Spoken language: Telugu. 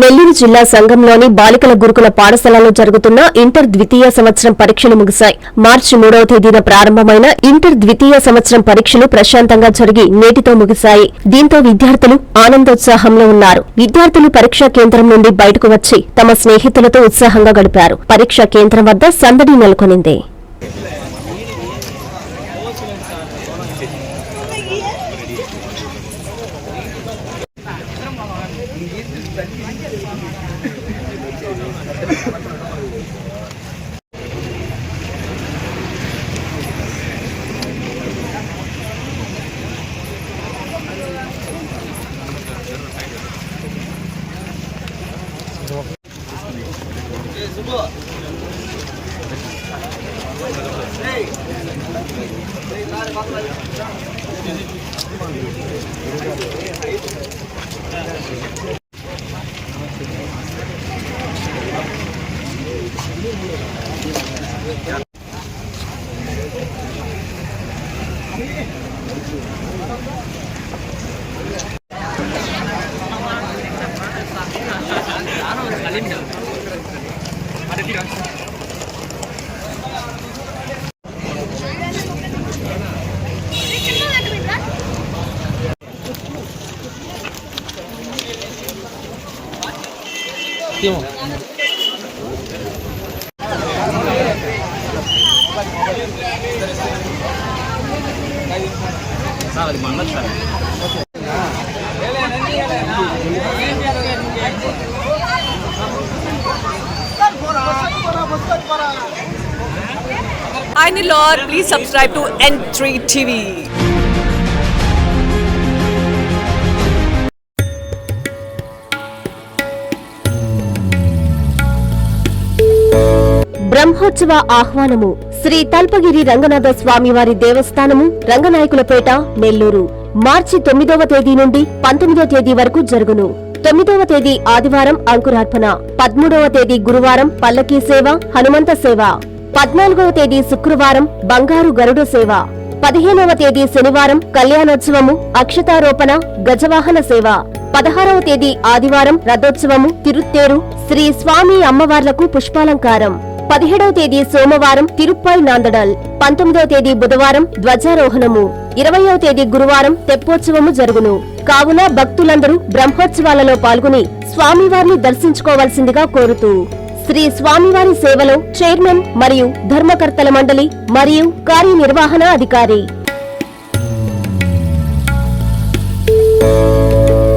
నెల్లూరు జిల్లా సంఘంలోని బాలికల గురుకుల పాఠశాలలో జరుగుతున్న ఇంటర్ ద్వితీయ సంవత్సరం పరీక్షలు ముగిశాయి. మార్చి 3వ తేదీన ప్రారంభమైన ఇంటర్ ద్వితీయ సంవత్సరం పరీక్షలు ప్రశాంతంగా జరిగి నేటితో ముగిశాయి. దీంతో విద్యార్థులు ఆనందోత్సాహంలో ఉన్నారు. విద్యార్థులు పరీక్షా కేంద్రం నుండి బయటకు వచ్చి తమ స్నేహితులతో ఉత్సాహంగా గడిపారు. పరీక్షా కేంద్రం వద్ద సందడి నెలకొనింది. Hi Nilor, please subscribe to N3 TV. బ్రహ్మోత్సవ ఆహ్వానము. శ్రీ తల్పగిరి రంగనాథ స్వామివారి దేవస్థానము, రంగనాయకులపేట, నెల్లూరు. మార్చి 9వ తేదీ నుండి 19వ తేదీ వరకు జరుగును. 9వ తేదీ ఆదివారం అంకురార్పణ, 13వ తేదీ గురువారం పల్లకీ సేవ, హనుమంత సేవ, 14వ తేదీ శుక్రవారం బంగారు గరుడ సేవ, 15వ తేదీ శనివారం కళ్యాణోత్సవము, అక్షతారోపణ, గజవాహన సేవ, 16వ తేదీ ఆదివారం రథోత్సవము, తిరుత్తేరు, శ్రీ స్వామి అమ్మవార్లకు పుష్పాలంకారం, 17వ తేదీ సోమవారం తిరుప్పాయి నాందడల్, 19వ తేదీ బుధవారం ధ్వజారోహణము, 20వ తేదీ గురువారం తెప్పోత్సవము జరుగును. కావున భక్తులందరూ బ్రహ్మోత్సవాలలో పాల్గొని స్వామివారిని దర్శించుకోవాల్సిందిగా కోరుతూ శ్రీ స్వామివారి సేవలో చైర్మన్ మరియు ధర్మకర్తల మండలి మరియు కార్యనిర్వహణ అధికారి